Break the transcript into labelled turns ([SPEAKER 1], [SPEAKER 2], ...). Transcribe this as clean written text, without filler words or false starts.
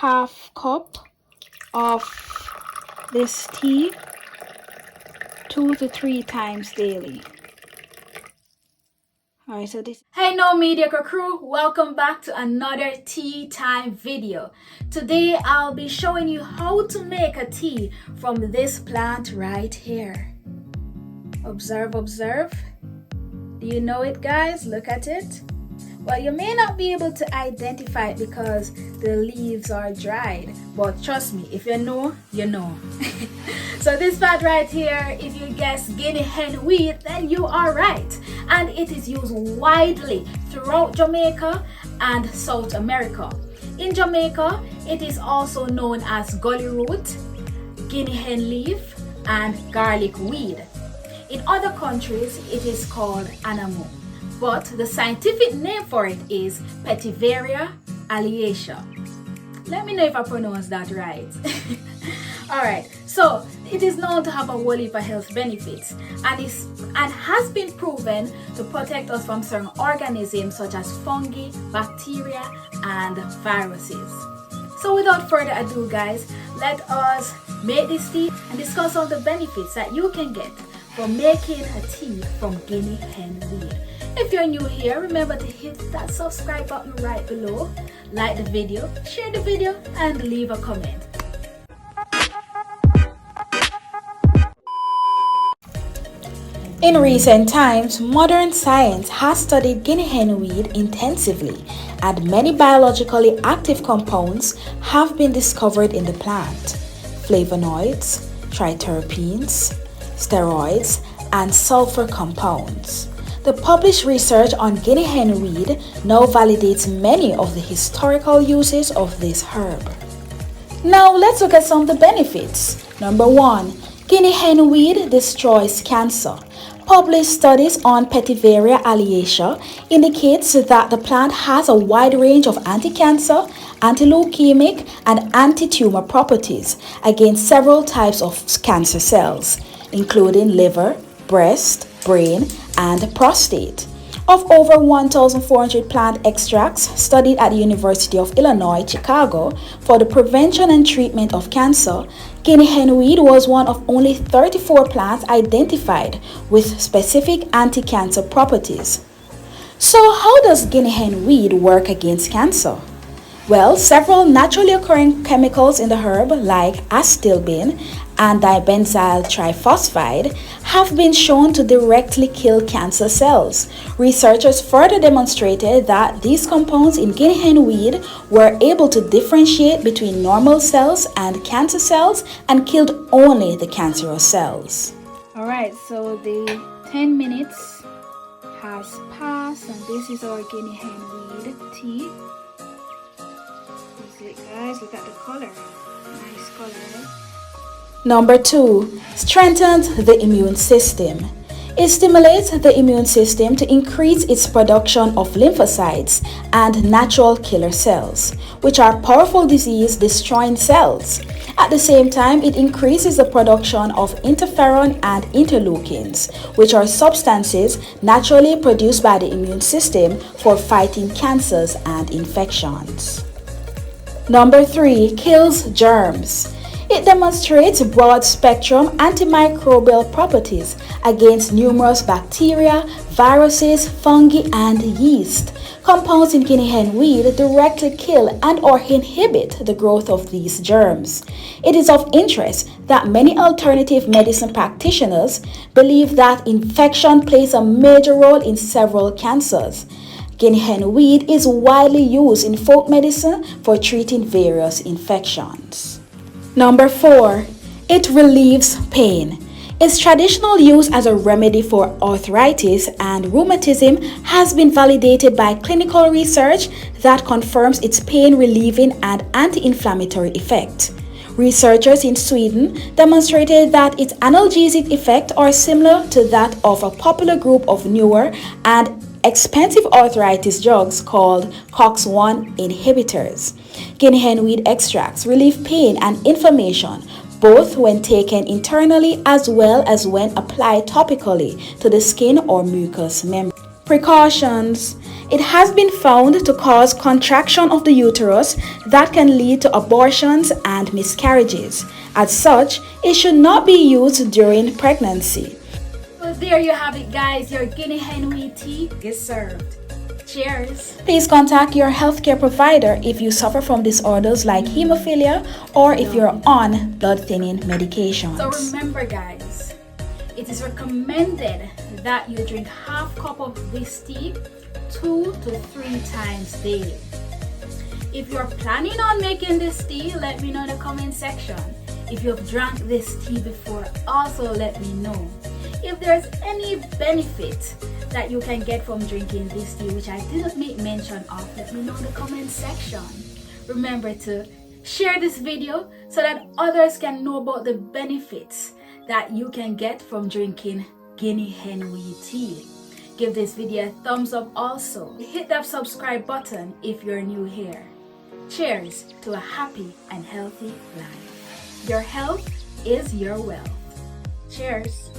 [SPEAKER 1] half cup of this tea 2 to 3 times daily. Alright, so this. Hey no mediocre crew, welcome back to another tea time video. Today I'll be showing you how to make a tea from this plant right here. Observe. Do you know it, guys? Look at it. Well, you may not be able to identify it because the leaves are dried, but trust me, if you know, you know. So this plant right here, if you guess Guinea Hen Weed, then you are right. And it is used widely throughout Jamaica and South America. In Jamaica, it is also known as gully root, Guinea hen leaf, and garlic weed. In other countries, it is called Anamu. But the scientific name for it is Petiveria ALLIACEA. Let me know if I pronounced that right. Alright, so it is known to have a whole heap of health benefits and has been proven to protect us from certain organisms such as fungi, bacteria, and viruses. So without further ado, guys, let us make this tea and discuss all the benefits that you can get from making a tea from Guinea Hen Weed. If you're new here, remember to hit that subscribe button right below, like the video, share the video, and leave a comment. In recent times, modern science has studied Guinea hen weed intensively, and many biologically active compounds have been discovered in the plant. Flavonoids, triterpenes, steroids, and sulfur compounds. The published research on Guinea hen weed now validates many of the historical uses of this herb. Now let's look at some of the benefits. Number 1. Guinea hen weed destroys cancer. Published studies on Petiveria ALLIACEA indicates that the plant has a wide range of anti-cancer, anti-leukemic, and anti-tumor properties against several types of cancer cells, including liver, breast, brain, and prostate. Of over 1,400 plant extracts studied at the University of Illinois, Chicago for the prevention and treatment of cancer, Guinea hen weed was one of only 34 plants identified with specific anti-cancer properties. So how does Guinea hen weed work against cancer? Well, several naturally occurring chemicals in the herb like astilbene and dibenzyl triphosphide have been shown to directly kill cancer cells. Researchers further demonstrated that these compounds in Guinea hen weed were able to differentiate between normal cells and cancer cells and killed only the cancerous cells. Alright, so the 10 minutes has passed and this is our Guinea hen weed tea. Guys, look at the color. Nice color, right? Number 2. Strengthens the immune system. It stimulates the immune system to increase its production of lymphocytes and natural killer cells, which are powerful disease-destroying cells. At the same time, it increases the production of interferon and interleukins, which are substances naturally produced by the immune system for fighting cancers and infections. Number 3. Kills germs. It demonstrates broad-spectrum antimicrobial properties against numerous bacteria, viruses, fungi, and yeast. Compounds in Guinea hen weed directly kill and/or inhibit the growth of these germs. It is of interest that many alternative medicine practitioners believe that infection plays a major role in several cancers. Guinea hen weed is widely used in folk medicine for treating various infections. Number 4. It relieves pain. Its traditional use as a remedy for arthritis and rheumatism has been validated by clinical research that confirms its pain-relieving and anti-inflammatory effect. Researchers in Sweden demonstrated that its analgesic effects are similar to that of a popular group of newer and expensive arthritis drugs called COX-1 inhibitors. Guinea hen weed extracts relieve pain and inflammation both when taken internally as well as when applied topically to the skin or mucous membrane. Precautions. It has been found to cause contraction of the uterus that can lead to abortions and miscarriages. As such, it should not be used during pregnancy.
[SPEAKER 2] So there you have it, guys. Your Guinea Hen Weed tea is served. Cheers.
[SPEAKER 1] Please contact your healthcare provider if you suffer from disorders like hemophilia or if you're on blood thinning medications.
[SPEAKER 2] So remember, guys, it is recommended that you drink half cup of this tea 2 to 3 times daily. If you're planning on making this tea, let me know in the comment section. If you've drank this tea before, also let me know. If there's any benefit that you can get from drinking this tea, which I didn't make mention of, let me know in the comment section. Remember to share this video so that others can know about the benefits that you can get from drinking Guinea Hen Weed tea. Give this video a thumbs up also. Hit that subscribe button if you're new here. Cheers to a happy and healthy life. Your health is your wealth. Cheers.